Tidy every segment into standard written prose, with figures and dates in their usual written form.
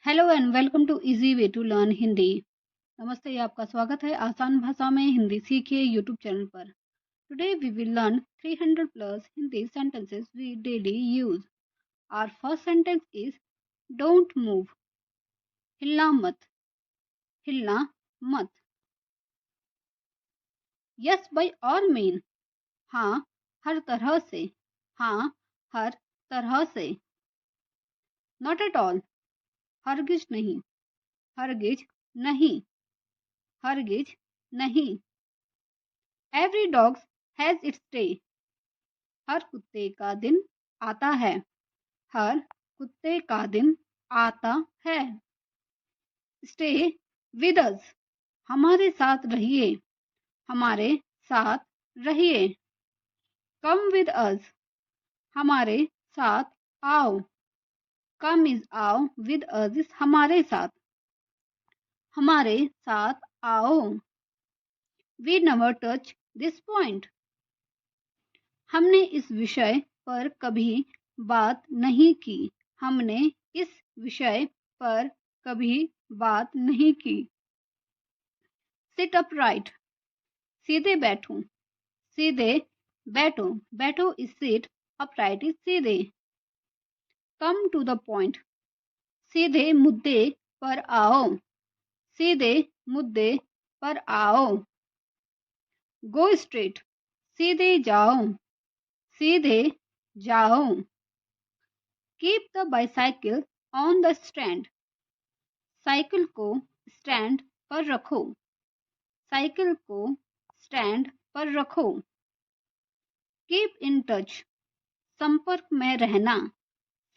Hello and welcome to easy way to learn Hindi. नमस्ते, आपका स्वागत है आसान भाषा में हिंदी सीखिए यूट्यूब चैनल पर। Today we will learn 300 plus Hindi sentences we daily use. Our first sentence is don't move. हिलना मत, हिलना मत। Yes by all mean. हाँ, हर तरह से, हाँ, हर तरह से। Not at all. हरगिज नहीं, हरगिज नहीं, हरगिज नहीं। Every dog has its day. हर कुत्ते का दिन आता है, हर कुत्ते का दिन आता है। स्टे विद अस, हमारे साथ रहिए, हमारे साथ रहिए। कम विद अस, हमारे साथ आओ। कम इज आओ, विद अस इज हमारे साथ, हमारे साथ आओ। We never touch this point, हमने इस विषय पर कभी बात नहीं की, हमने इस विषय पर कभी बात नहीं की। सिट अपराइट, सीधे बैठो, सीधे बैठो। बैठो इज सिट, अपराइट इज सीधे। कम टू द पॉइंट, सीधे मुद्दे पर आओ, सीधे मुद्दे पर आओ। गो स्ट्रेट, सीधे जाओ, सीधे जाओ। Keep the bicycle on the stand, cycle को स्टैंड पर रखो, साइकिल को स्टैंड पर रखो। कीप इन टच, संपर्क में रहना,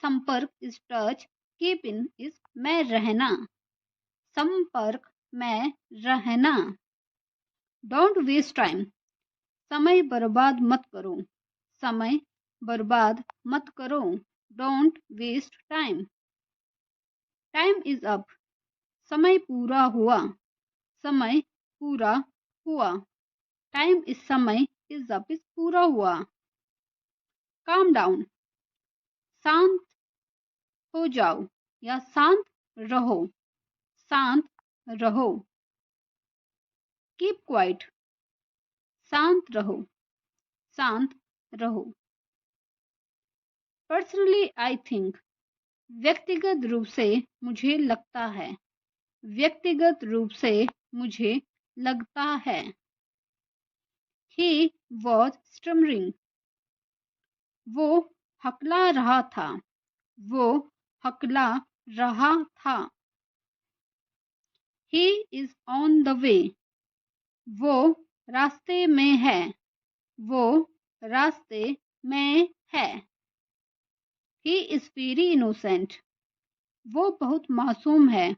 संपर्क is touch, keep in is में रहना, संपर्क में रहना। डोंट वेस्ट टाइम, समय बर्बाद मत करो, समय बर्बाद मत करो। Don't waste time. Time is up, समय पूरा हुआ, समय पूरा हुआ। टाइम इज समय इज अप इज पूरा हुआ। काम डाउन, शांत हो जाओ या शांत रहो, शांत रहो। कीप क्वाइट, शांत रहो, शांत रहो। पर्सनली आई थिंक, व्यक्तिगत रूप से मुझे लगता है, व्यक्तिगत रूप से मुझे लगता है। ही वॉज स्टमरिंग, वो हकला रहा था, वो हकला रहा था। He is on the way, वो रास्ते में है, वो रास्ते में है। ही इज वेरी इनोसेंट, वो बहुत मासूम है,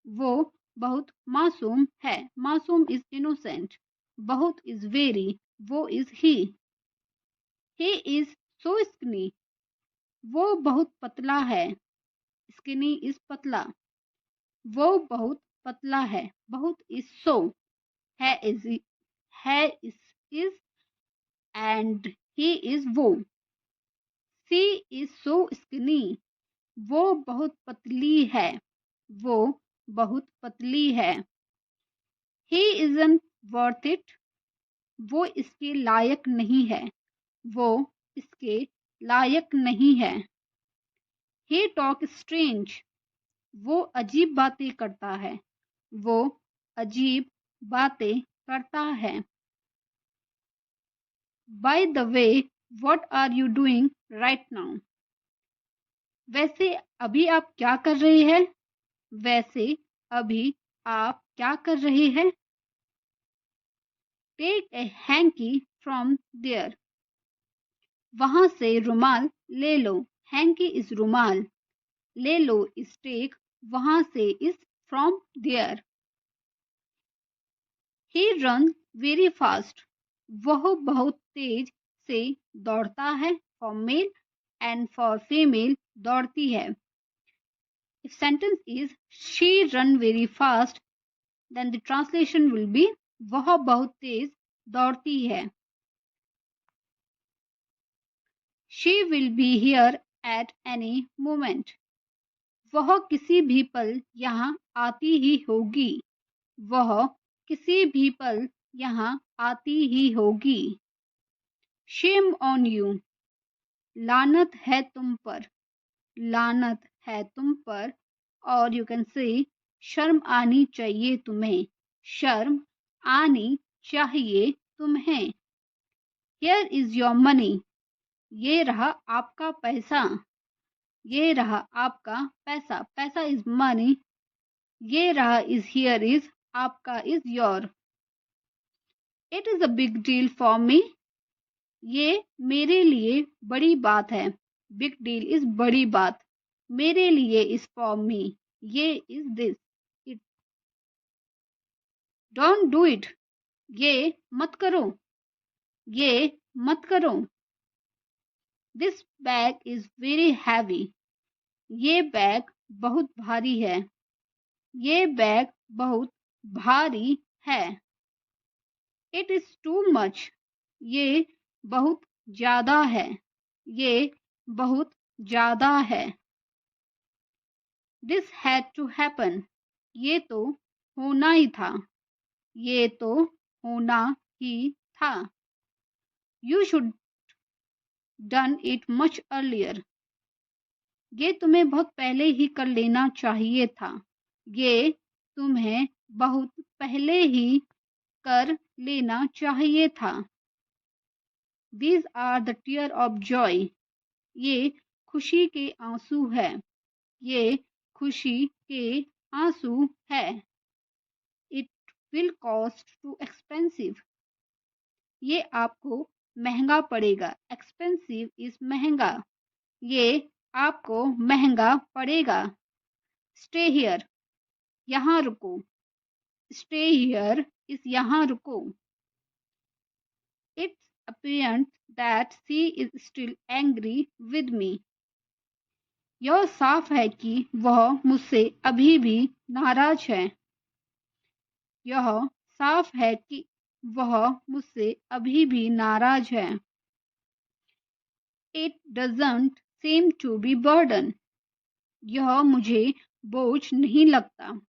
वो बहुत मासूम है। मासूम इज इनोसेंट, बहुत इज वेरी, वो is he. He is so skinny, वो बहुत पतला है, स्किनी इज पतला, वो बहुत पतला है। बहुत इज सो, है इज एंड ही इज वो। सी इज सो स्किनी, वो बहुत पतली है, वो बहुत पतली है। ही इजंट वर्थ इट, वो इसके लायक नहीं है, वो इसके लायक नहीं है। ही टॉक स्ट्रेंज, वो अजीब बातें करता है, वो अजीब बातें करता है। By the way, what are you doing right now, वैसे अभी आप क्या कर रहे हैं, वैसे अभी आप क्या कर रहे हैं। Take a hanky from there, वहां से रुमाल ले लो। हैंकी इज रुमाल, ले लो इज टेक, वहां से is from there. He run very fast, वह बहुत तेज से दौड़ता है। For male and for female, दौड़ती है। If sentence is she run very fast, then the translation will be वह बहुत तेज दौड़ती है। She will be here at any moment, वह किसी भी पल यहाँ आती ही होगी। वह किसी भी पल यहाँ आती ही होगी। शेम ऑन यू, लानत है तुम पर, लानत है तुम पर। और यू कैन से शर्म आनी चाहिए तुम्हें, शर्म आनी चाहिए तुम्हें। हियर इज योर मनी, ये रहा आपका पैसा, ये रहा आपका पैसा, पैसा इज मनी। ये रहा इज हियर इज, आपका is your. It is a big deal for me, ये मेरे लिए बड़ी बात है। बिग डील इज बड़ी बात, मेरे लिए इज फॉर मी, ये is this. It don't do it, ये मत करो, ये मत करो। This bag is very heavy, ये बैग बहुत भारी है, ये बैग बहुत भारी है। इट इज टू मच, ये बहुत ज्यादा है, ये बहुत ज्यादा है। दिस हैड टू हैपन, ये तो होना ही था, ये तो होना ही था। You should done it much earlier, ये तुम्हें बहुत पहले ही कर लेना चाहिए था, ये तुम्हें बहुत पहले ही कर लेना चाहिए था। These are the tear of joy, ये खुशी के आंसू है, ये खुशी के आंसू है। It will cost too expensive, ये आपको महंगा पड़ेगा। Expensive is महंगा, ये आपको महंगा पड़ेगा। Stay here, यहाँ रुको, stay here is यहाँ रुको। It's apparent that she is still angry with me, यह साफ है कि वह मुझसे अभी भी नाराज है, यह साफ है कि वह मुझसे अभी भी नाराज है। It doesn't seem to be burden, यह मुझे बोझ नहीं लगता,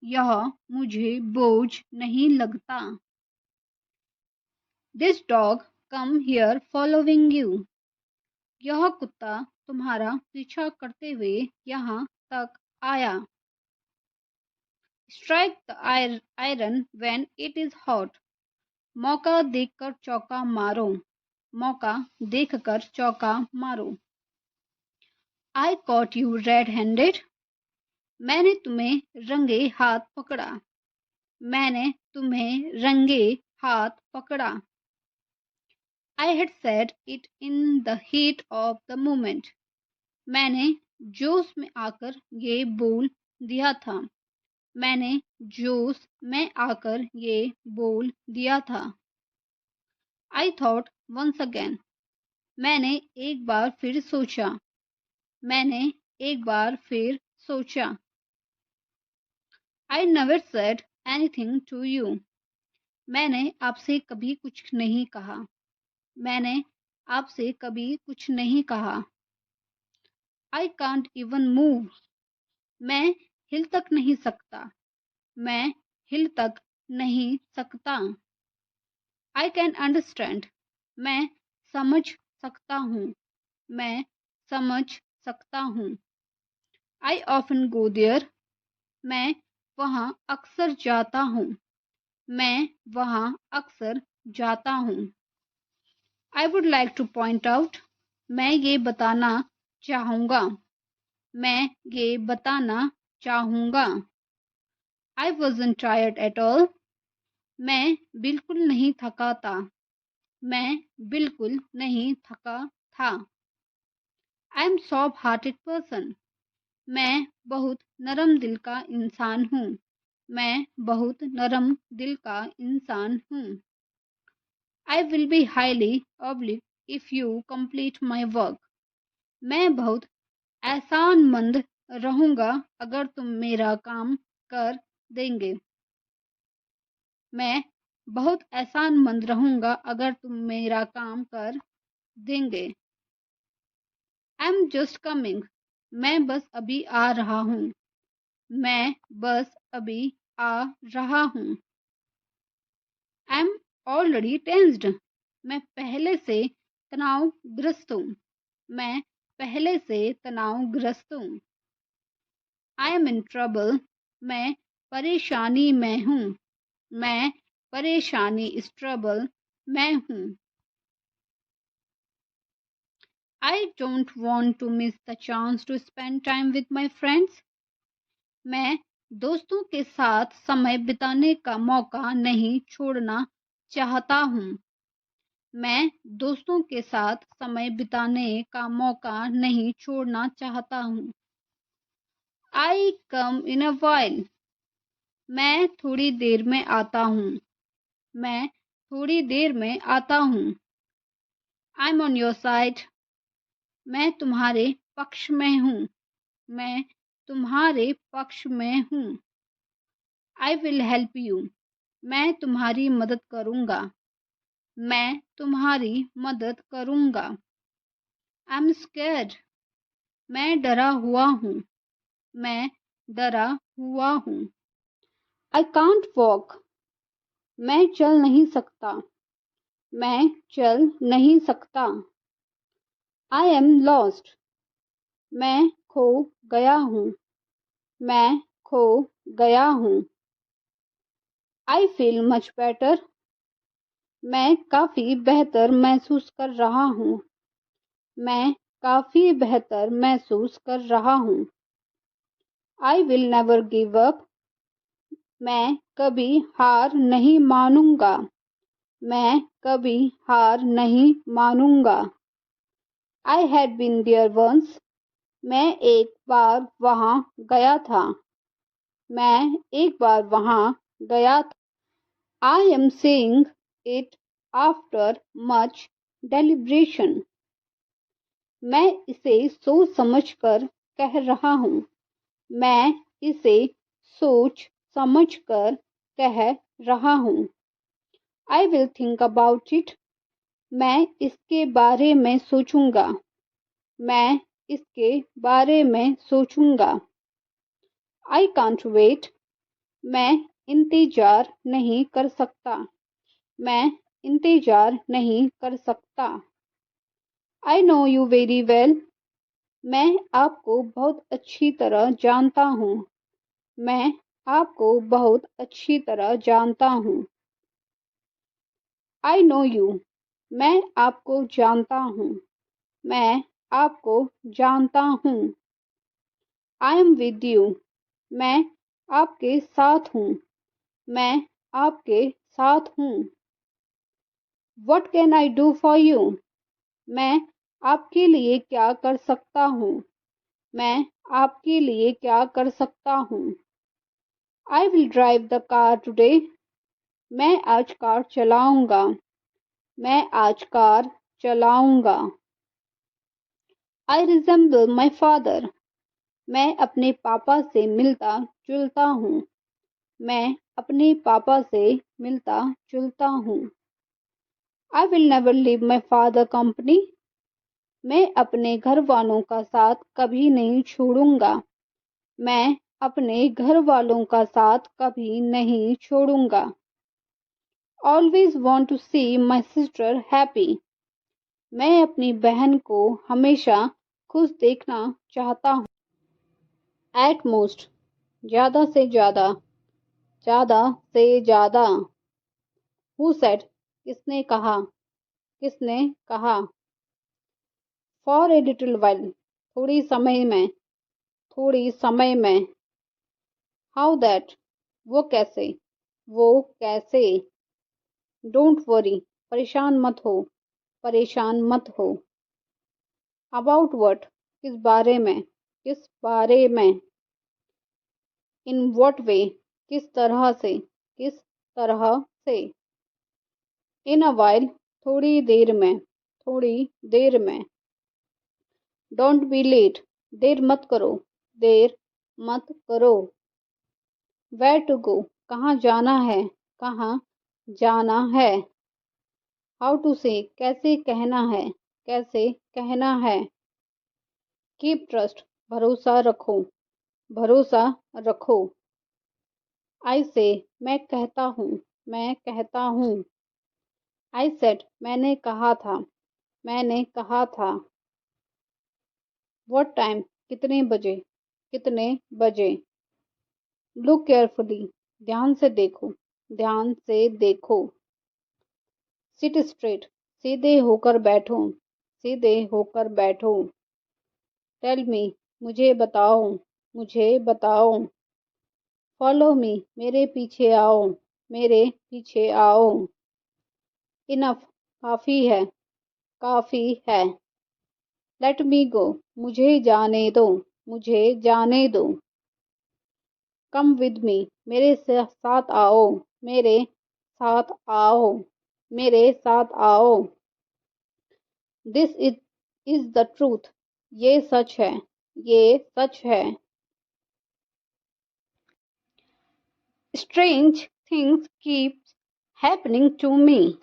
यह मुझे बोझ नहीं लगता। This dog come here following you, यह कुत्ता तुम्हारा पीछा करते हुए यहाँ तक आया। Strike the iron when it is hot, मौका देखकर चौका मारो, मौका देखकर चौका मारो। I caught you red-handed, मैंने तुम्हें रंगे हाथ पकड़ा, मैंने तुम्हें रंगे हाथ पकड़ा। I had said it in the heat of the moment, मैंने जोश में आकर ये बोल दिया था, मैंने जोश में आकर ये बोल दिया था। I thought once again, मैंने एक बार फिर सोचा, मैंने एक बार फिर सोचा। I never said anything to you, मैंने आपसे कभी कुछ नहीं कहा, मैंने आपसे कभी कुछ नहीं कहा। I can't even move, मैं हिल तक नहीं सकता, मैं हिल तक नहीं सकता। I can understand, मैं समझ सकता हूँ, मैं समझ सकता हूँ। I often go there, मैं वहाँ अक्सर जाता हूँ, मैं वहाँ अक्सर जाता हूँ। I would like to point out, मैं ये बताना चाहूँगा, मैं ये बताना चाहूँगा। I wasn't tired at all, मैं बिल्कुल नहीं थका था, मैं बिल्कुल नहीं थका था। I am soft-hearted person, मैं बहुत नरम दिल का इंसान हूँ, मैं बहुत नरम दिल का इंसान हूँ। I will be highly obliged if you complete my work, मैं बहुत एहसानमंद रहूँगा अगर तुम मेरा काम कर देंगे, मैं बहुत एहसानमंद रहूँगा अगर तुम मेरा काम कर देंगे। I am just coming, मैं बस अभी आ रहा हूँ। मैं बस अभी आ रहा हूँ। I am already tensed. मैं पहले से तनावग्रस्त हूँ। मैं पहले से तनावग्रस्त हूँ। I am in trouble. मैं परेशानी में हूँ। मैं परेशानी इस ट्रबल में हूँ। I don't want to miss the chance to spend time with my friends. मैं दोस्तों के साथ समय बिताने का मौका नहीं छोड़ना चाहता हूँ। मैं दोस्तों के साथ समय बिताने का मौका नहीं छोड़ना चाहता हूँ। आई कम इन अ वाइल। मैं थोड़ी देर में आता हूँ। मैं थोड़ी देर में आता हूँ। I am on your side. मैं तुम्हारे पक्ष में हूँ। मैं तुम्हारे पक्ष में हूँ। I will help you. मैं तुम्हारी मदद करूँगा। मैं तुम्हारी मदद करूँगा। I am scared. मैं डरा हुआ हूँ। मैं डरा हुआ हूँ। I can't walk. मैं चल नहीं सकता। मैं चल नहीं सकता। I am lost. मैं खो गया हूँ। मैं खो गया हूँ। I feel much better. मैं काफ़ी बेहतर महसूस कर रहा हूँ। मैं काफ़ी बेहतर महसूस कर रहा हूँ। I will never give up. मैं कभी हार नहीं मानूंगा। मैं कभी हार नहीं मानूंगा। I had been there once. मैं एक बार वहाँ गया था। मैं एक बार वहाँ गया था। I am saying it after much deliberation. मैं इसे सोच समझ कर कह रहा हूँ। मैं इसे सोच समझ कर कह रहा हूँ। I will think about it. मैं इसके बारे में सोचूंगा। मैं इसके बारे में सोचूंगा। I can't wait. मैं इंतजार नहीं कर सकता। मैं इंतजार नहीं कर सकता। I know you very well. मैं आपको बहुत अच्छी तरह जानता हूँ। मैं आपको बहुत अच्छी तरह जानता हूँ। I know you. मैं आपको जानता हूँ। मैं आपको जानता हूँ। I am with you. मैं आपके साथ हूँ। मैं आपके साथ हूँ। What can I do for you. मैं आपके लिए क्या कर सकता हूँ। मैं आपके लिए क्या कर सकता हूँ। I will drive the car today. मैं आज कार चलाऊंगा। मैं आज कार चलाऊंगा। आई रिजेंबल माई फादर। मैं अपने पापा से मिलता जुलता हूँ। मैं अपने पापा से मिलता जुलता हूँ। I will never leave my father company. मैं अपने घर वालों का साथ कभी नहीं छोड़ूंगा। मैं अपने घर वालों का साथ कभी नहीं छोड़ूंगा। Always want to see my sister happy. मैं अपनी बहन को हमेशा खुश देखना चाहता हूँ। At most. ज़्यादा से ज़्यादा। ज़्यादा से ज़्यादा। Who said. किसने कहा। किसने कहा। For a little while. थोड़ी समय में। थोड़ी समय में। How that. वो कैसे। वो कैसे। Don't worry. परेशान मत हो। परेशान मत हो। About what. किस बारे में। किस बारे में। In what way. किस तरह से। किस तरह से। इन अ वाइल। थोड़ी देर में। थोड़ी देर में। Don't be late. देर मत करो। देर मत करो। Where to go. कहाँ जाना है। कहाँ जाना है। हाउ टू से। कैसे कहना है। कैसे कहना है। Keep trust. भरोसा रखो, भरोसा रखो। आई से, मैं कहता हूँ, मैं कहता हूँ। आई सेड, मैंने कहा था, मैंने कहा था। व्हाट टाइम, कितने बजे, कितने बजे। लुक केयरफुली, ध्यान से देखो, ध्यान से देखो। सिट स्ट्रेट, सीधे होकर बैठो, सीधे होकर बैठो। टेल मी, मुझे बताओ, मुझे बताओ। फॉलो मी, मेरे पीछे आओ, मेरे पीछे आओ। इनफ, काफी है, काफी है। लेट मी गो, मुझे जाने दो, मुझे जाने दो। कम विद मी, मेरे साथ आओ, मेरे साथ आओ, मेरे साथ आओ। दिस इज द ट्रूथ, ये सच है, ये सच है। Strange things keep happening to me,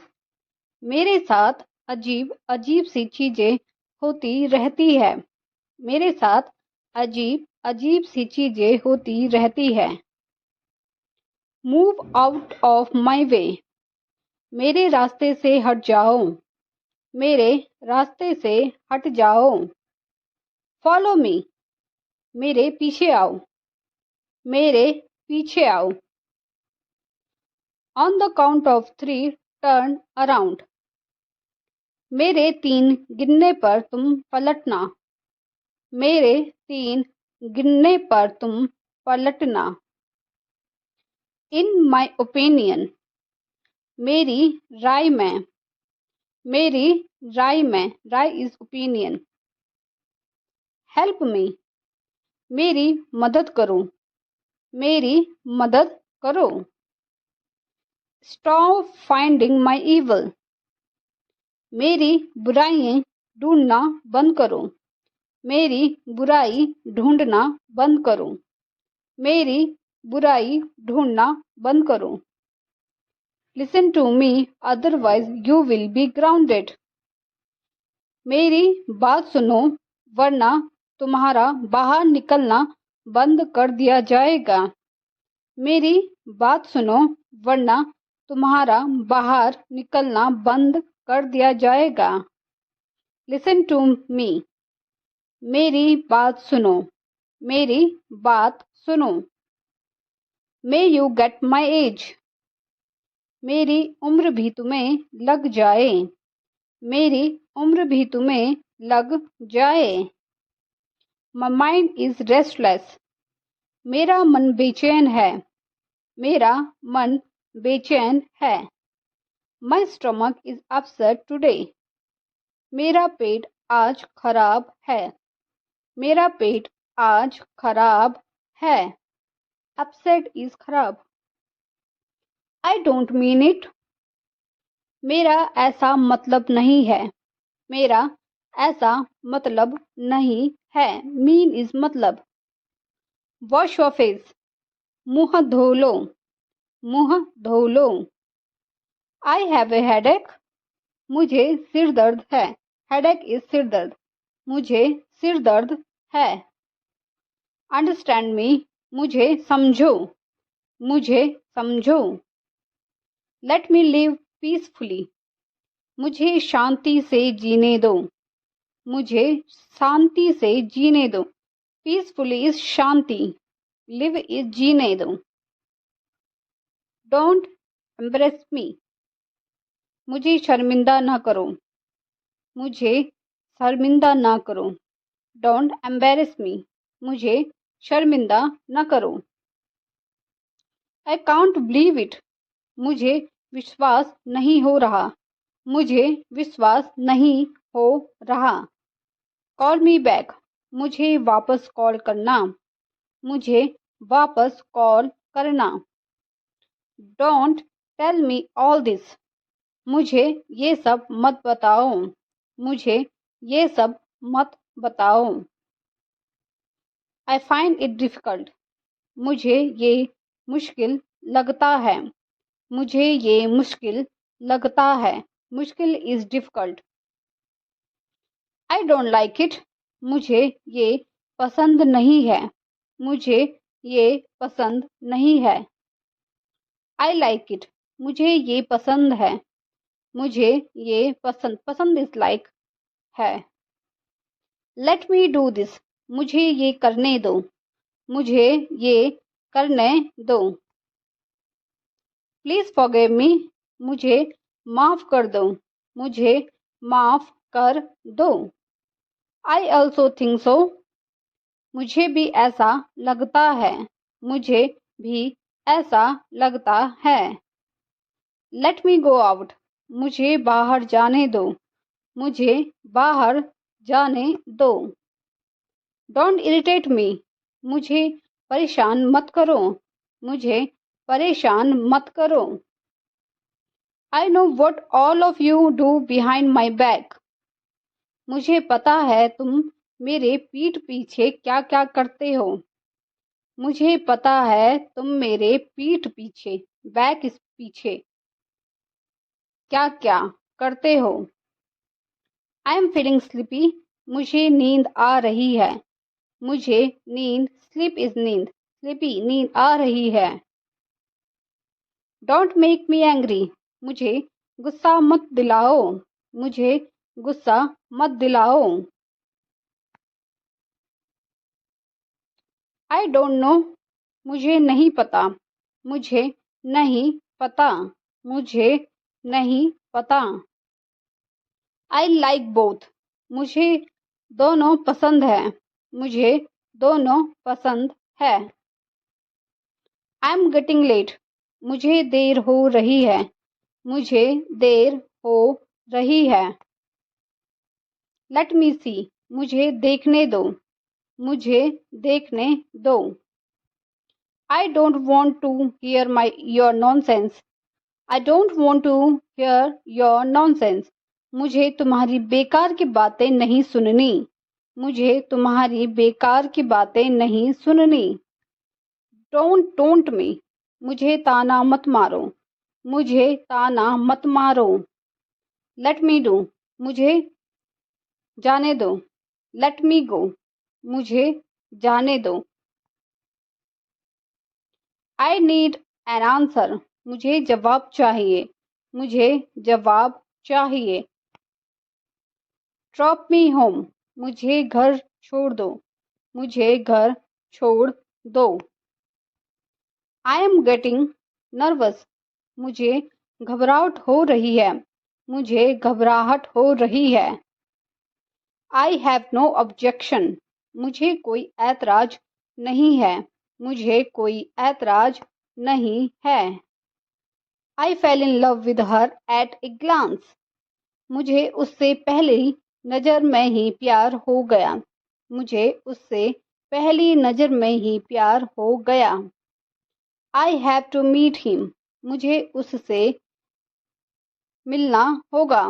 मेरे साथ अजीब अजीब सी चीजें होती रहती है, मेरे साथ अजीब अजीब सी चीजें होती रहती है। मूव आउट ऑफ माई वे, मेरे रास्ते से हट जाओ, मेरे रास्ते से हट जाओ। फॉलो मी, मेरे पीछे आओ, मेरे पीछे आओ। On the count of 3 turn around, मेरे 3 गिनने पर तुम पलटना, मेरे 3 गिनने पर तुम पलटना। इन माई ओपिनियन, मेरी राय में, मेरी राय में, राय इज ओपिनियन। हेल्प मी, मेरी मदद करो, मेरी मदद करो। स्टॉप फाइंडिंग माई इवल, मेरी बुराइयां ढूंढना बंद करो, मेरी बुराई ढूंढना बंद करो, मेरी बुराई ढूंढना बंद करो। Listen to me, otherwise you will be grounded, मेरी बात सुनो वरना तुम्हारा बाहर निकलना बंद कर दिया जाएगा, मेरी बात सुनो वरना तुम्हारा बाहर निकलना बंद कर दिया जाएगा। लिसन टू मी, मेरी बात सुनो, मेरी बात सुनो। May you get my age, मेरी उम्र भी तुम्हें लग जाए, मेरी उम्र भी तुम्हें लग जाए। माई माइंड इज रेस्टलेस, मेरा मन बेचैन है, मेरा मन बेचैन है। My stomach is upset today, मेरा पेट आज खराब है, मेरा पेट आज खराब है। अपसेट इज खराब। आई डोंट मीन इट, मेरा ऐसा मतलब नहीं है, मेरा ऐसा मतलब नहीं है। मीन इज मतलब। वॉश योर फेस, मुंह धो लो, मुंह धो लो। आई हैव ए हेडेक, मुझे सिर दर्द है, हेडेक इज सिर दर्द, मुझे सिर दर्द है। अंडरस्टैंड मी, मुझे समझो, मुझे समझो। लेट मी लिव पीसफुली, मुझे शांति से जीने दो, मुझे शांति से जीने दो। Peacefully is Shanti, live is जीने दो। डोंट एम्बरेस मी, मुझे शर्मिंदा ना करो, मुझे शर्मिंदा ना करो। डोंट एम्बेरस मी, मुझे शर्मिंदा न करो। आई कांट बिलीव इट, मुझे विश्वास नहीं हो रहा, मुझे विश्वास नहीं हो रहा। कॉल मी बैक, मुझे वापस कॉल करना, मुझे वापस कॉल करना। Don't tell me all this, मुझे ये सब मत बताओ, मुझे ये सब मत बताओ। आई फाइंड इट डिफिकल्ट, मुझे ये मुश्किल लगता है, मुझे ये मुश्किल लगता है। मुश्किल is difficult. I don't like it, मुझे ये पसंद नहीं है, मुझे ये पसंद नहीं है। I like it, मुझे ये पसंद है, मुझे ये पसंद, पसंद इज लाइक है। Let me do this, मुझे ये करने दो, मुझे ये करने दो। Please forgive me, मुझे माफ कर दो, मुझे माफ कर दो। I also think so, मुझे भी ऐसा लगता है, मुझे भी ऐसा लगता है। Let me go out, मुझे बाहर जाने दो, मुझे बाहर जाने दो। Don't irritate me, मुझे परेशान मत करो, मुझे परेशान मत करो। I know what all of you do behind my back, मुझे पता है तुम मेरे पीठ पीछे क्या क्या करते हो, मुझे पता है तुम मेरे पीठ पीछे, बैक इस पीछे, क्या क्या करते हो। आई एम फीलिंग स्लीपी, मुझे नींद आ रही है, मुझे नींद, स्लीप इज नींद, स्लीपी नींद आ रही है। डोंट मेक मी एंग्री, मुझे गुस्सा मत दिलाओ, मुझे गुस्सा मत दिलाओ। आई डोंट नो, मुझे नहीं पता, मुझे नहीं पता, मुझे नहीं पता। आई लाइक बोथ, मुझे दोनों पसंद है, मुझे दोनों पसंद है। आई एम गेटिंग लेट, मुझे देर हो रही है, मुझे देर हो रही है। लेट मी सी, मुझे देखने दो, मुझे देखने दो। I don't want to hear my your nonsense, I don't want to hear your nonsense, मुझे तुम्हारी बेकार की बातें नहीं सुननी, मुझे तुम्हारी बेकार की बातें नहीं सुननी। डोंट टोंट मी, मुझे ताना मत मारो, मुझे ताना मत मारो। लेट मी डू, मुझे जाने दो, लेट मी गो, मुझे जाने दो। आई नीड एन आंसर, मुझे जवाब चाहिए, मुझे जवाब चाहिए। ड्रॉप मी होम, मुझे घर छोड़ दो, मुझे घर छोड़ दो। आई एम गेटिंग नर्वस, मुझे घबराहट हो रही है, मुझे घबराहट हो रही है। आई हैव नो ऑब्जेक्शन, मुझे कोई ऐतराज नहीं है, मुझे कोई ऐतराज नहीं है। I fell in love with her at a glance, मुझे उससे पहली नजर में ही प्यार हो गया, मुझे उससे पहली नजर में ही प्यार हो गया। I have to meet him, मुझे उससे मिलना होगा,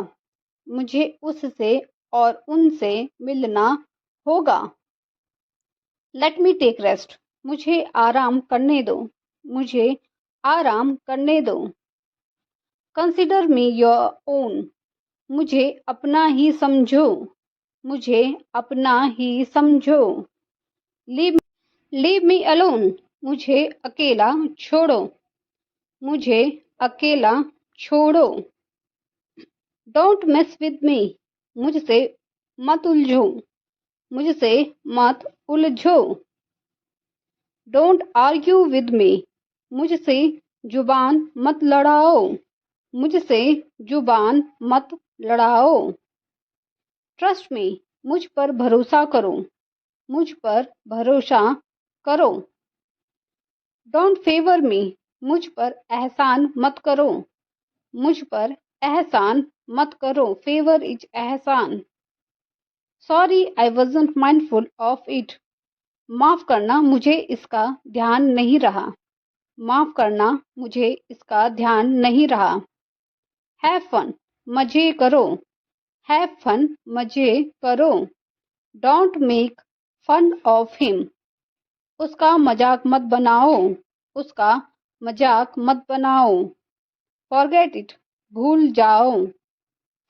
मुझे उससे और उनसे मिलना होगा। लेट मी टेक रेस्ट, मुझे आराम करने दो, मुझे आराम करने दो। कंसिडर मी योर ओन, मुझे अपना ही समझो, मुझे अपना ही समझो। लीव लीव मी अलोन, मुझे अकेला छोड़ो, मुझे अकेला छोड़ो। डोंट मेस विद मी, मुझसे मत उलझो, मुझसे मत उलझो। डोंट आर्ग्यू विद मी, मुझसे जुबान मत लड़ाओ, मुझसे जुबान मत लड़ाओ। ट्रस्ट मी, मुझ पर भरोसा करो, मुझ पर भरोसा करो। डोंट फेवर मी, मुझ पर एहसान मत करो, मुझ पर एहसान मत करो। फेवर इज एहसान। Sorry I wasn't mindful of it, माफ करना मुझे इसका ध्यान नहीं रहा, माफ करना मुझे इसका ध्यान नहीं रहा। हैव फन, मजे करो, हैव फन, मजे करो। Don't make fun of him, उसका मजाक मत बनाओ, उसका मजाक मत बनाओ। फॉरगेट इट, भूल जाओ,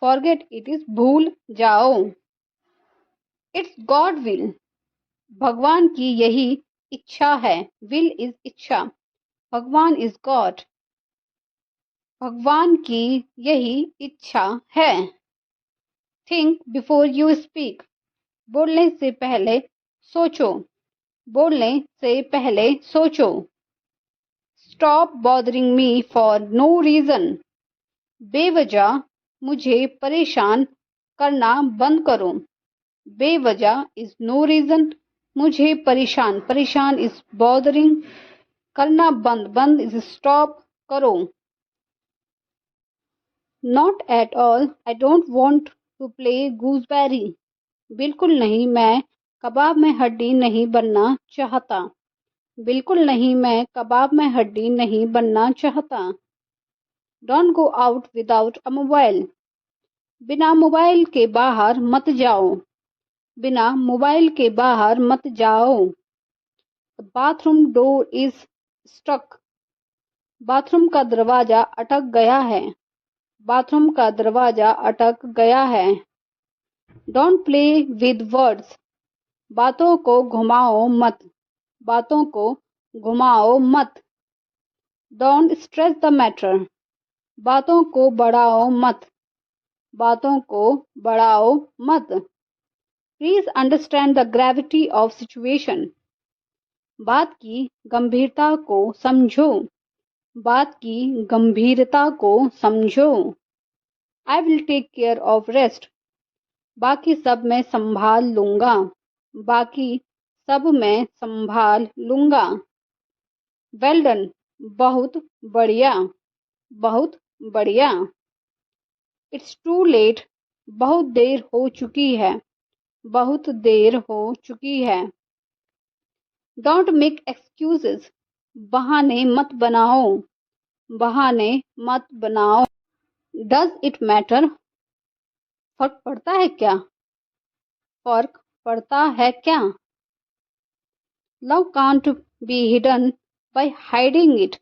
फॉरगेट इट इज भूल जाओ। इट्स गॉड विल, भगवान की यही इच्छा है। विल इज इच्छा। भगवान इज गॉड। भगवान की यही इच्छा है। Think before you speak. बोलने से पहले सोचो। बोलने से पहले सोचो। Stop bothering me for no reason. बेवजह मुझे परेशान करना बंद करो। बेवजह इज नो रीजन। मुझे परेशान इज बॉदरिंग। करना बंद इज स्टॉप करो। Not at all I don't want to play gooseberry. बिल्कुल नहीं, मैं कबाब में हड्डी नहीं बनना चाहता। बिल्कुल नहीं, मैं कबाब में हड्डी नहीं बनना चाहता। Don't go out without a mobile. बिना मोबाइल के बाहर मत जाओ। बिना मोबाइल के बाहर मत जाओ। The bathroom door is stuck. Bathroom का दरवाजा अटक गया है। बाथरूम का दरवाजा अटक गया है। Don't play with words. बातों को घुमाओ मत। बातों को घुमाओ मत। Don't stress the matter. बातों को बढ़ाओ मत। बातों को बढ़ाओ मत। Please understand the gravity of situation. बात की गंभीरता को समझो। बात की गंभीरता को समझो। I will take care of rest. बाकी सब मैं संभाल लूंगा। बाकी सब मैं संभाल लूंगा। Well done. बहुत बढ़िया। बहुत बढ़िया। It's too late. बहुत देर हो चुकी है। बहुत देर हो चुकी है। Don't make excuses. बहाने मत बनाओ। बहाने मत बनाओ। Does it matter. फर्क पड़ता है क्या। फर्क पड़ता है क्या। Love can't be hidden bye hiding it.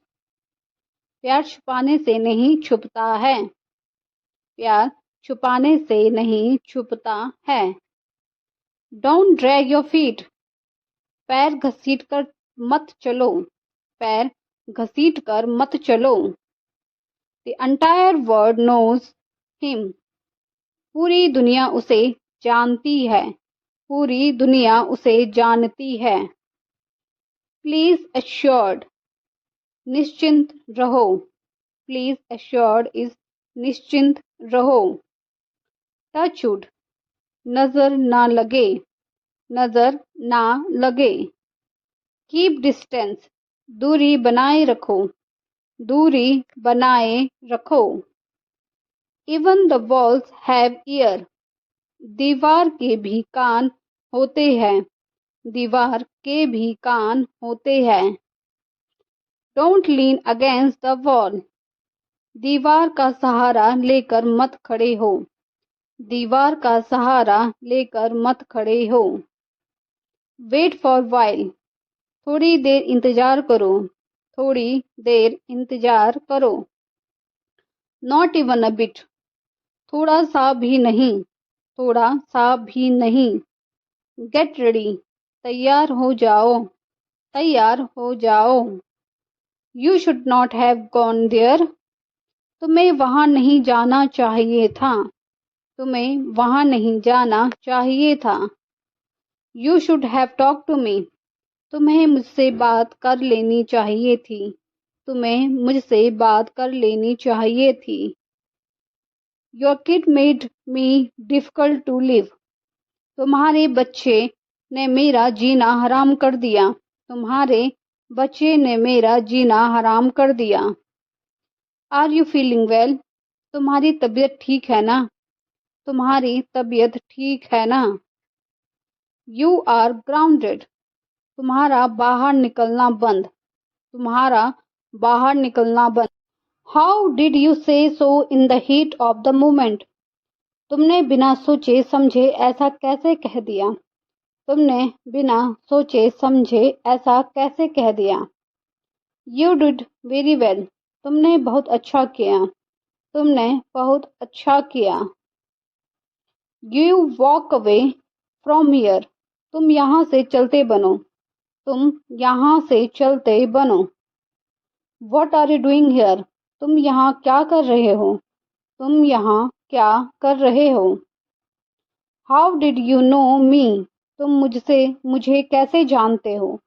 प्यार छुपाने से नहीं छुपता है। प्यार छुपाने से नहीं छुपता है। Don't drag your feet. पैर घसीट कर मत चलो। पैर घसीट कर मत चलो। The entire world knows him. पूरी दुनिया उसे जानती है। पूरी दुनिया उसे जानती है। Please assured. निश्चिंत रहो। प्लीज एश्योर्ड इज निश्चिंत रहो। टचवुड। नजर ना लगे। नजर ना लगे। Keep distance. दूरी बनाए रखो। दूरी बनाए रखो। Even the walls have year. दीवार के भी कान होते हैं। दीवार के भी कान होते हैं। Don't lean against the wall. दीवार का सहारा लेकर मत खड़े हो। दीवार का सहारा लेकर मत खड़े हो। Wait for while. थोड़ी देर इंतजार करो। थोड़ी देर इंतजार करो। Not even a bit. थोड़ा सा भी नहीं। थोड़ा सा भी नहीं। Get ready. तैयार हो जाओ। तैयार हो जाओ। You should not have gone there. तुम्हें वहां नहीं जाना चाहिए था। तुम्हें वहां नहीं जाना चाहिए था। You should have talk to me. तुम्हें मुझसे बात कर लेनी चाहिए थी। तुम्हें मुझसे बात कर लेनी चाहिए थी। Your kid made me difficult to live. तुम्हारे बच्चे ने मेरा जीना हराम कर दिया। तुम्हारे बच्चे ने मेरा जीना हराम कर दिया। Are you feeling well. तुम्हारी तबीयत ठीक है ना। तुम्हारी तबीयत ठीक है ना। You are grounded. तुम्हारा बाहर निकलना बंद। तुम्हारा बाहर निकलना बंद। How did you say so in the heat of the moment. तुमने बिना सोचे समझे ऐसा कैसे कह दिया। तुमने बिना सोचे समझे ऐसा कैसे कह दिया। You did very well. तुमने बहुत अच्छा किया। तुमने बहुत अच्छा किया। You walk away from here. तुम यहाँ से चलते बनो। तुम यहाँ से चलते बनो। What are you doing here? तुम यहाँ क्या कर रहे हो? तुम यहाँ क्या कर रहे हो? How did you know me? तुम मुझे कैसे जानते हो?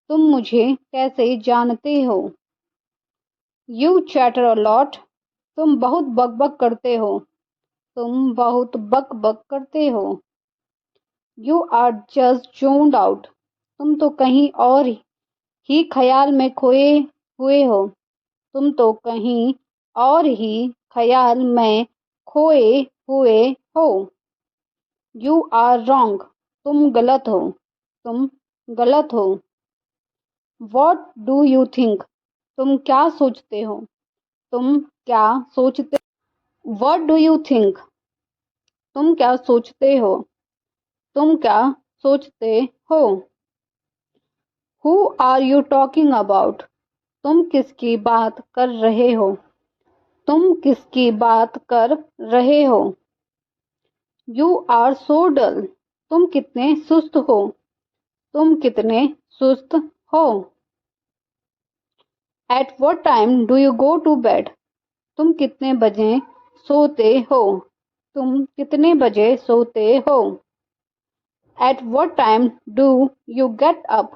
तुम मुझे कैसे जानते हो? You chatter a lot. तुम बहुत बकबक करते हो। तुम बहुत बकबक करते हो। You are just zoned out. तुम तो कहीं और ही ख्याल में खोए हुए हो। तुम तो कहीं और ही ख्याल में खोए हुए हो। You are wrong. तुम गलत हो। तुम गलत हो। What do you think? तुम क्या सोचते हो? तुम क्या सोचते What do you think? तुम क्या सोचते हो? तुम क्या सोचते हो? Who are you talking about? तुम किसकी बात कर रहे हो? तुम किसकी बात कर रहे हो? You are so dull. तुम कितने सुस्त हो? तुम कितने सुस्त हो? At what time do you go to bed? तुम कितने बजे सोते हो? तुम कितने बजे सोते हो? At what time do you get up?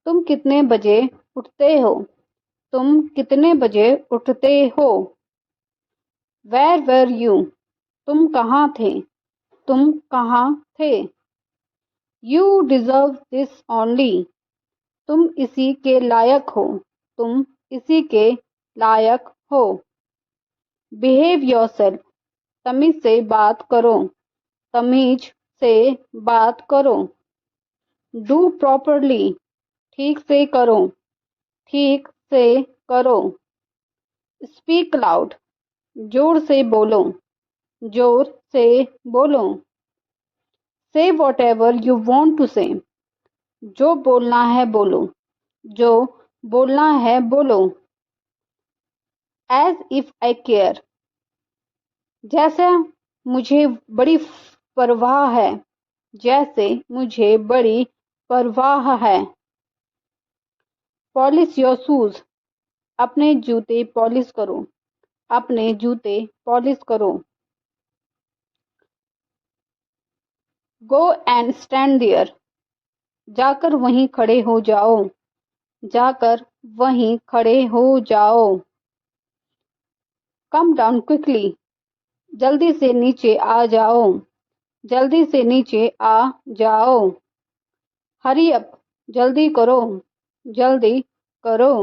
तुम कितने बजे उठते हो? तुम कितने बजे उठते हो? Where were you? तुम कहाँ थे? तुम कहाँ थे? You deserve this only. तुम इसी के लायक हो। तुम इसी के लायक हो। Behave yourself. तमीज से बात करो। तमीज से बात करो। Do properly. ठीक से करो। ठीक से करो। Speak loud. जोर से बोलो। जोर से बोलो। Say whatever you want to say. जो बोलना है बोलो। जो बोलना है बोलो। As if I care. जैसे मुझे बड़ी परवाह है। जैसे मुझे बड़ी परवाह है। Polish your shoes. अपने जूते पॉलिश करो। अपने जूते पॉलिश करो। Go and stand there. जाकर वहीं खड़े हो जाओ। जाकर वहीं खड़े हो जाओ। Come down quickly. जल्दी से नीचे आ जाओ। जल्दी से नीचे आ जाओ। Hurry up. जल्दी करो। जल्दी करो।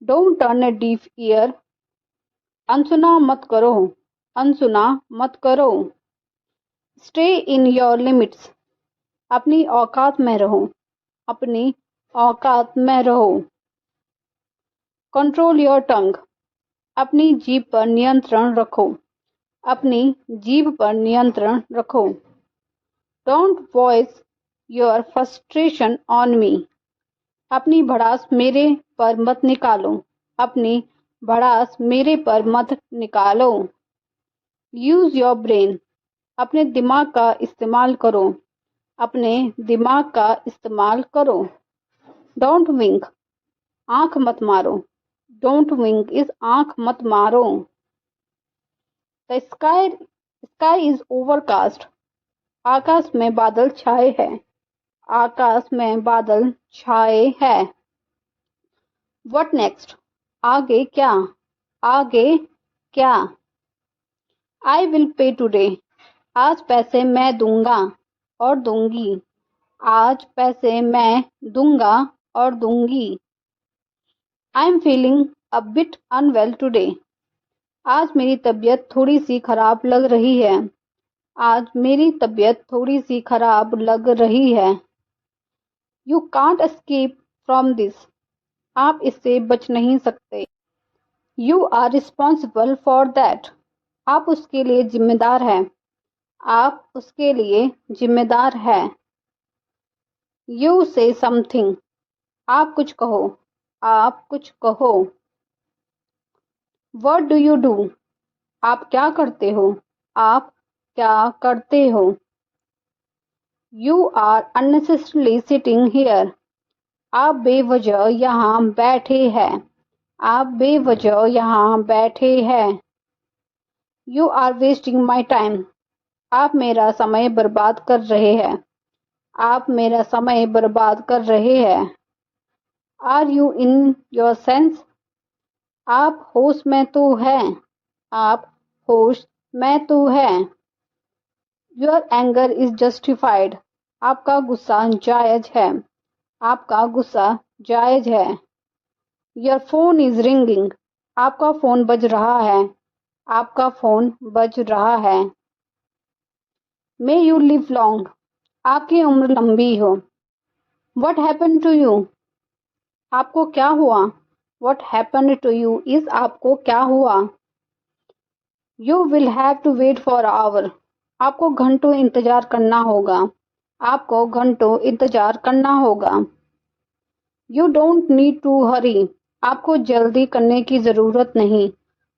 Don't turn a deaf ear. अनसुना मत करो। अनसुना मत करो। Stay in your limits. अपनी औकात में रहो। अपनी औकात में रहो। Control your tongue. अपनी जीभ पर नियंत्रण रखो। अपनी जीभ पर नियंत्रण रखो। Don't voice your frustration on me. अपनी भड़ास मेरे पर मत निकालो। अपनी भड़ास मेरे पर मत निकालो। Use your brain. अपने दिमाग का इस्तेमाल करो। अपने दिमाग का इस्तेमाल करो। Don't wink. आंख मत मारो। Don't wink is आंख मत मारो। The sky is overcast. आकाश में बादल छाए हैं। आकाश में बादल छाए हैं। What next? आगे क्या? आगे क्या? I will pay today. आज पैसे मैं दूंगा और दूंगी। आज पैसे मैं दूंगा और दूंगी। I'm feeling a bit unwell today. आज मेरी तबीयत थोड़ी सी खराब लग रही है। आज मेरी तबीयत थोड़ी सी खराब लग रही है। You can't escape from this. आप इससे बच नहीं सकते। You are responsible for that. आप उसके लिए जिम्मेदार हैं। आप उसके लिए जिम्मेदार हैं। You say something. आप कुछ कहो। आप कुछ कहो। What do you do? आप क्या करते हो? आप क्या करते हो? You are unnecessarily sitting here. आप बेवजह यहाँ बैठे हैं. आप बेवजह यहाँ बैठे हैं. You are wasting my time. आप मेरा समय बर्बाद कर रहे हैं. आप मेरा समय बर्बाद कर रहे हैं. Are you in your sense? आप होश में तो हैं. आप होश में तो हैं. Your anger is justified. आपका गुस्सा जायज है. आपका गुस्सा जायज है. Your phone is ringing. आपका फोन बज रहा है. आपका फोन बज रहा है. May you live long. आपकी उम्र लंबी हो. What happened to you? आपको क्या हुआ? What happened to you is आपको क्या हुआ? You will have to wait for an hour. आपको घंटों इंतजार करना होगा. आपको घंटों इंतजार करना होगा. You don't need to hurry. आपको जल्दी करने की जरूरत नहीं.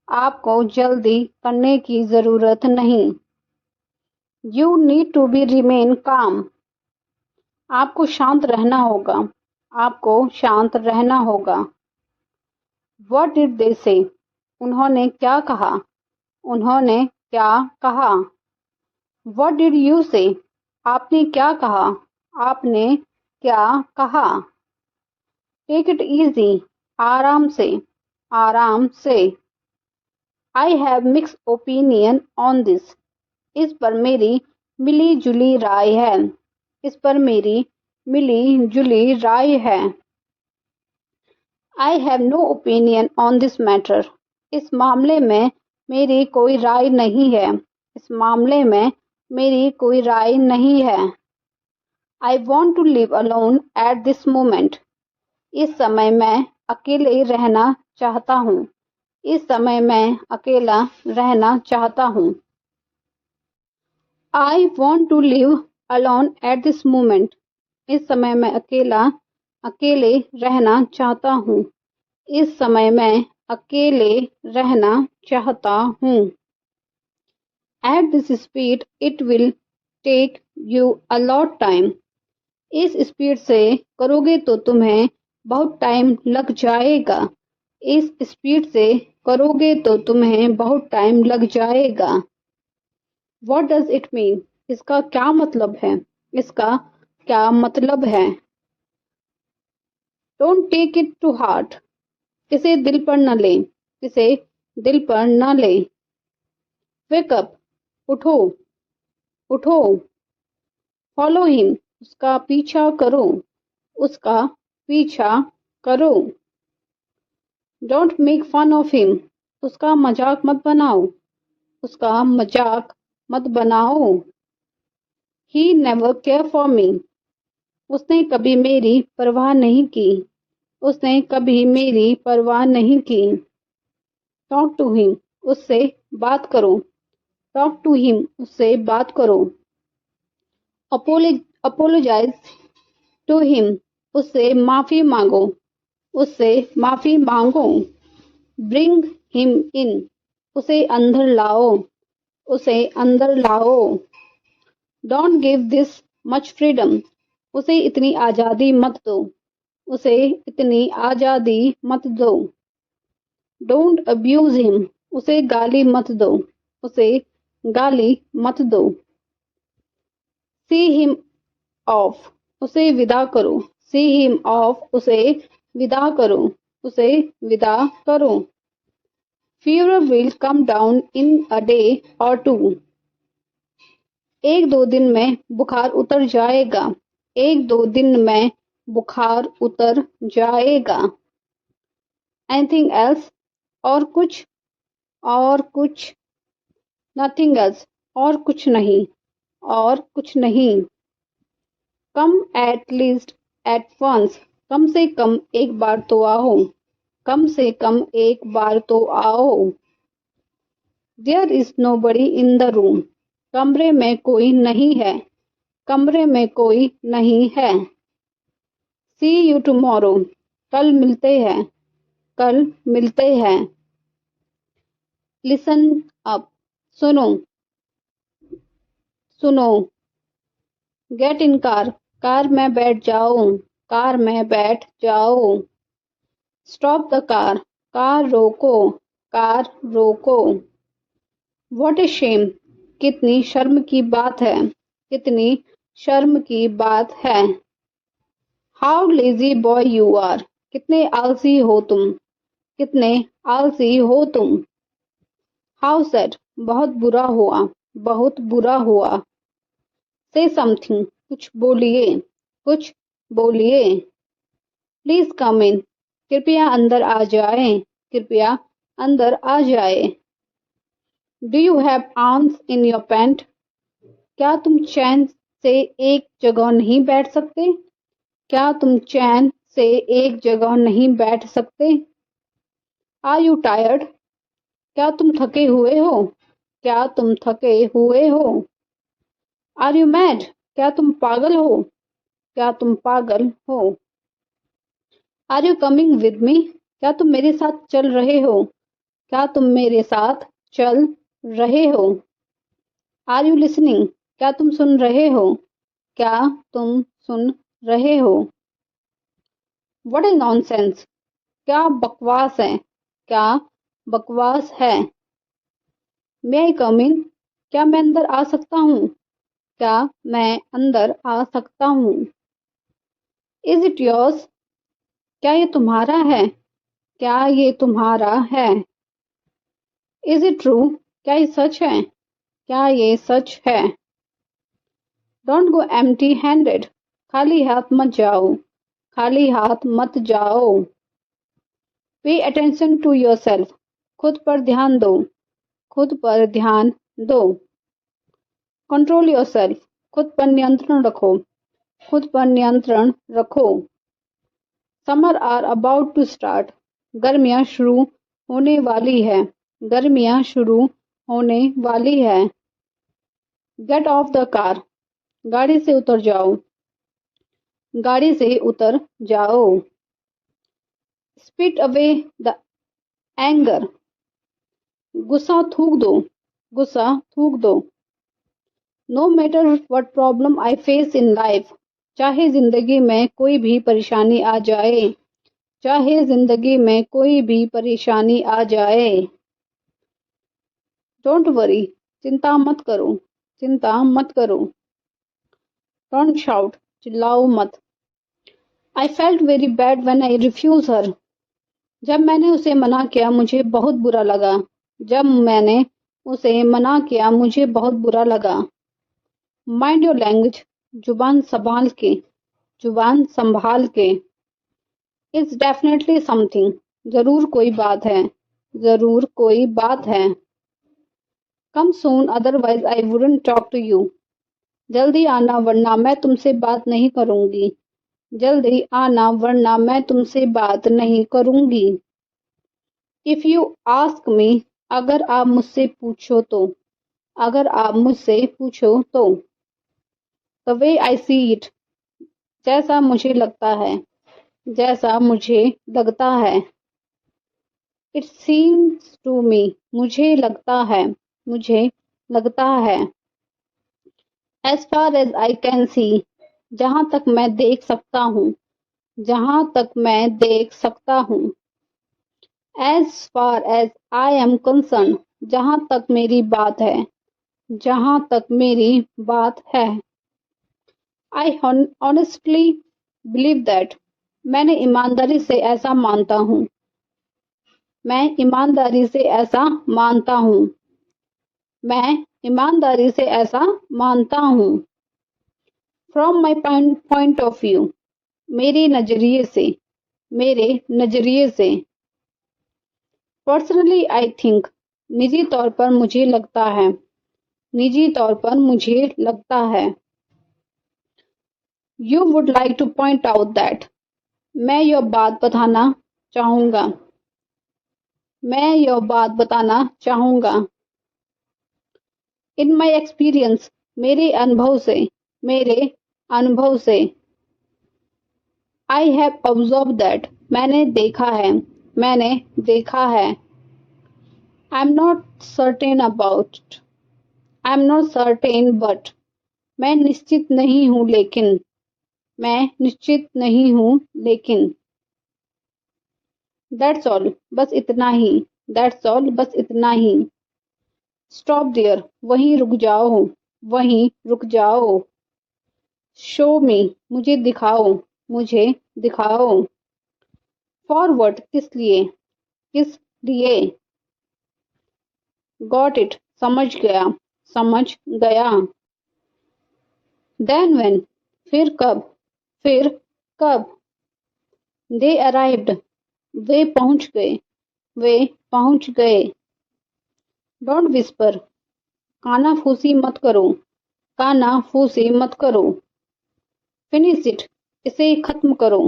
आपको जल्दी करने की जरूरत नहीं. You need to be remain calm. आपको शांत रहना होगा. आपको शांत रहना होगा. What did they say? उन्होंने क्या कहा? उन्होंने क्या कहा? What did you say? आपने क्या कहा? आपने क्या कहा? Take it easy. आराम से. आराम से. I have mixed opinion on this. इस पर मेरी मिली जुली राय है. इस पर मेरी मिली जुली राय है. I have no opinion on this matter. इस मामले में मेरी कोई राय नहीं है. इस मामले में मेरी कोई राय नहीं है. I want to live alone at this moment. इस समय मैं अकेले रहना चाहता हूँ. इस समय मैं अकेला रहना चाहता हूँ. I want to live alone at this moment. इस समय मैं अकेले रहना चाहता हूँ. इस समय मैं अकेले रहना चाहता हूँ. At this speed it will take you a lot time. इस स्पीड से करोगे तो तुम्हें बहुत टाइम लग जाएगा. इस स्पीड से करोगे तो तुम्हें बहुत टाइम लग जाएगा. What does it mean? इसका क्या मतलब है? इसका क्या मतलब है? Don't take it to heart. इसे दिल पर न ले. इसे दिल पर न ले. Wake up. उठो. उठो. Follow him. उसका पीछा करो. उसका पीछा करो. Don't make fun of him. उसका मजाक मत बनाओ. उसका मजाक मत बनाओ. He never cared for me. उसने कभी मेरी परवाह नहीं की. उसने कभी मेरी परवाह नहीं की. Talk to him. उससे बात करो. Talk to him. उससे बात करो. Apologize to him. उससे माफी मांगो. उससे माफी मांगो. Bring him in. उसे अंदर लाओ. उसे अंदर लाओ. Don't give this much freedom. उसे इतनी आजादी मत दो. उसे इतनी आजादी मत दो. Don't abuse him. उसे गाली मत दो. उसे गाली मत दो. See him off. उसे विदा करो. See him off. उसे विदा करो. उसे विदा करो. Fever will come down in a day or two. एक दो दिन में बुखार उतर जाएगा. एक दो दिन में बुखार उतर जाएगा. Anything else? और कुछ. और कुछ. Nothing else. और कुछ नहीं. और कुछ नहीं. Come at least at once. कम से कम एक बार तो आओ. कम से कम एक बार तो आओ. There is nobody in the room. कमरे में कोई नहीं है. कमरे में कोई नहीं है. See you tomorrow. कल मिलते हैं. कल मिलते हैं. Listen up. सुनो. सुनो. गेट इन कार, कार में बैठ जाओ, कार में बैठ जाओ। स्टॉप द कार, कार रोको, कार रोको। व्हाट ए शेम, कितनी शर्म की बात है, कितनी शर्म की बात है। How lazy boy you are, कितने आलसी हो तुम, कितने आलसी हो तुम। हाउ सैड, बहुत बुरा हुआ, बहुत बुरा हुआ। से समथिंग, कुछ बोलिए, कुछ बोलिए। प्लीज कम इन, कृपया अंदर आ जाए, कृपया अंदर आ जाए। Do you have arms in your pant, क्या तुम चैन से एक जगह नहीं बैठ सकते, क्या तुम चैन से एक जगह नहीं बैठ सकते। आर यू टायर्ड, क्या तुम थके हुए हो, क्या तुम थके हुए हो। आर यू मैड, क्या तुम पागल हो, क्या तुम पागल हो। Are you coming with me, क्या तुम मेरे साथ चल रहे हो, क्या तुम मेरे साथ चल रहे हो। आर यू लिसनिंग, क्या तुम सुन रहे हो, क्या तुम सुन रहे हो। व्हाट इज नॉनसेंस, क्या बकवास है, क्या बकवास है। मे आई कम इन, क्या मैं अंदर आ सकता हूँ, क्या मैं अंदर आ सकता हूँ। इज इट योर्स, क्या ये तुम्हारा है, क्या ये तुम्हारा है। इज इट ट्रू, क्या ये सच है, क्या ये सच है। डोंट गो एम्प्टी हैंडेड, खाली हाथ मत जाओ, खाली हाथ मत जाओ। पे अटेंशन टू योरसेल्फ, खुद पर ध्यान दो, खुद पर ध्यान दो। कंट्रोल योरसेल्फ, खुद पर नियंत्रण रखो, खुद पर नियंत्रण रखो। Summer are about to start, गर्मियां शुरू होने वाली है, गर्मियां शुरू होने वाली है। गेट ऑफ द कार, गाड़ी से उतर जाओ, गाड़ी से उतर जाओ। स्पिट अवे द एंगर, गुस्सा थूक दो, गुस्सा थूक दो। No matter what problem I face in life, चाहे जिंदगी में कोई भी परेशानी आ जाए, चाहे जिंदगी में कोई भी परेशानी आ जाए। डोंट वरी, चिंता मत करो, चिंता मत करो। डोंट शाउट, चिल्लाओ मत। I felt very bad when I refuse her, जब मैंने उसे मना किया मुझे बहुत बुरा लगा, जब मैंने उसे मना किया मुझे बहुत बुरा लगा। माइंड योर लैंग्वेज, जुबान संभाल के, जुबान संभाल के। इट्स डेफिनेटली समथिंग, जरूर कोई बात है, जरूर कोई बात है। Come soon otherwise I wouldn't talk to you, जल्दी आना वरना मैं तुमसे बात नहीं करूंगी, जल्दी आना वरना मैं तुमसे बात नहीं करूंगी। इफ यू आस्क मी, अगर आप मुझसे पूछो तो, अगर आप मुझसे पूछो तो। The way I see it, जैसा मुझे लगता है, जैसा मुझे लगता है। इट सीम्स टू मी, मुझे लगता है, मुझे लगता है। As far as I can see, जहां तक मैं देख सकता हूँ, जहां तक मैं देख सकता हूँ। As far as I am concern, जहां तक मेरी बात है, जहां तक मेरी बात है। आई ऑनेस्टली बिलीव दैट, मैंने ईमानदारी से ऐसा मानता हूँ, मैं ईमानदारी से ऐसा मानता हूँ, मैं ईमानदारी से ऐसा मानता हूँ। From my point of view, मेरे नजरिए से, मेरे नजरिए से। पर्सनली आई थिंक, निजी तौर पर मुझे लगता है, निजी तौर पर मुझे लगता है। You would like two point out that, मैं यह बात बताना चाहूंगा, मैं यह बात बताना चाहूंगा। इन माई एक्सपीरियंस, मेरे अनुभव से, मेरे अनुभव से। आई हैव ऑब्जर्व दैट, मैंने देखा है, मैंने देखा है। I am not certain about, I am not certain but, मैं निश्चित नहीं हूँ लेकिन, मैं निश्चित नहीं हूँ लेकिन। दैट्स ऑल, बस इतना ही। दैट्स ऑल, बस इतना ही। स्टॉप देयर, वहीं रुक जाओ, वहीं रुक जाओ। शो मी, मुझे दिखाओ, मुझे दिखाओ। फॉरवर्ड, किस लिए, किस लिए। गॉट इट, समझ गया, समझ गया। देन व्हेन, फिर कब, फिर कब। दे अराइव्ड, वे पहुंच गए, वे पहुंच गए। डोंट विस्पर, कानाफूसी मत करो, कानाफूसी मत करो। फिनिश इट, इसे खत्म करो,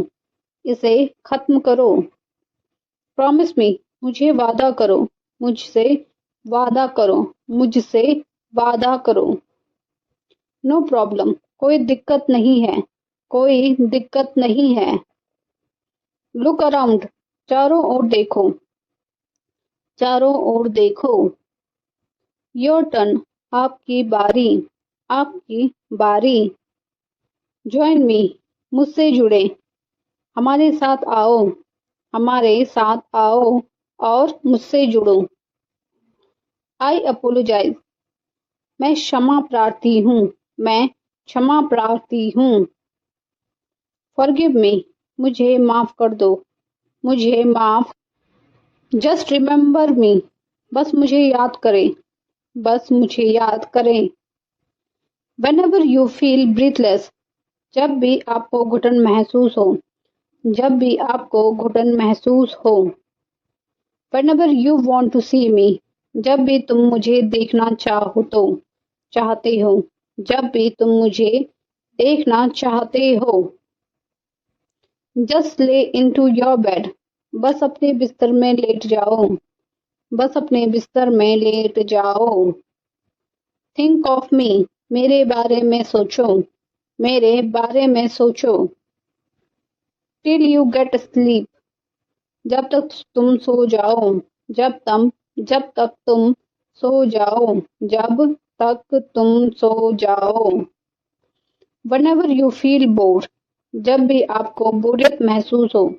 इसे खत्म करो। प्रॉमिस मी, मुझे वादा करो, मुझसे वादा करो, मुझसे वादा करो। नो प्रॉब्लम, कोई दिक्कत नहीं है, कोई दिक्कत नहीं है। लुक अराउंड, चारों ओर देखो, चारों ओर देखो। योर टर्न, आपकी बारी, आपकी बारी। ज्वाइन मी, मुझसे जुड़े, हमारे साथ आओ, हमारे साथ आओ और मुझसे जुड़ो। आई अपोलोजाइज, मैं क्षमा प्रार्थी हूँ, मैं क्षमा प्रार्थी हूँ। फॉरगिव मी, मुझे माफ कर दो, मुझे माफ। जस्ट रिमेम्बर मी, बस मुझे याद करें, बस मुझे याद करें। Whenever you feel breathless, जब भी आपको घुटन महसूस हो, जब भी आपको घुटन महसूस हो। Whenever you want to see me, जब भी तुम मुझे देखना चाहो तो, चाहते हो, जब भी तुम मुझे देखना चाहते हो। Just lay into your bed, बस अपने बिस्तर में लेट जाओ, बस अपने बिस्तर में लेट जाओ। Think of me, मेरे बारे में सोचो, मेरे बारे में सोचो। Till you get sleep, जब तक तुम सो जाओ, जब तक तुम सो जाओ, जब तक तुम सो जाओ। Whenever you feel bored, जब भी आपको बोरियत महसूस हो,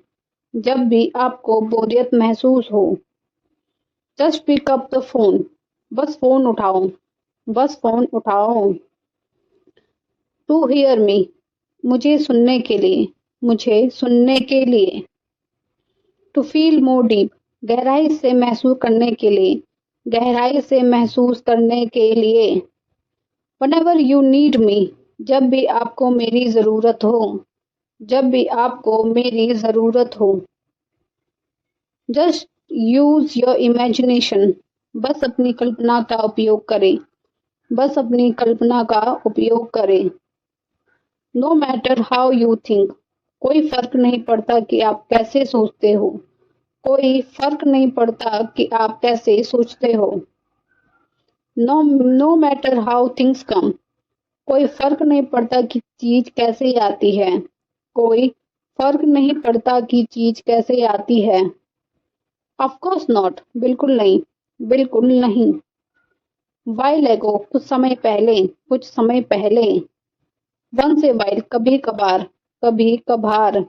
जब भी आपको बोरियत महसूस हो। Just pick up the phone, बस फोन उठाओ, बस फोन उठाओ। To hear me, मुझे सुनने के लिए, मुझे सुनने के लिए। टू फील मोर डीप, गहराई से महसूस करने के लिए, गहराई से महसूस करने के लिए। Whenever you need me, जब भी आपको मेरी जरूरत हो, जब भी आपको मेरी जरूरत हो। जस्ट यूज योर इमेजिनेशन, बस अपनी कल्पना का उपयोग करें, बस अपनी कल्पना का उपयोग करें। No matter how you think, कोई फर्क नहीं पड़ता कि आप कैसे सोचते हो, कोई फर्क नहीं पड़ता कि आप कैसे सोचते हो। No matter how things come, कोई फर्क नहीं पड़ता कि चीज कैसे आती है, कोई फर्क नहीं पड़ता कि चीज कैसे आती है। ऑफ कोर्स नॉट, बिल्कुल नहीं, बिल्कुल नहीं। वाइल एगो, कुछ समय पहले, कुछ समय पहले। वंस ए वाइल, कभी कभार, कभी कभार।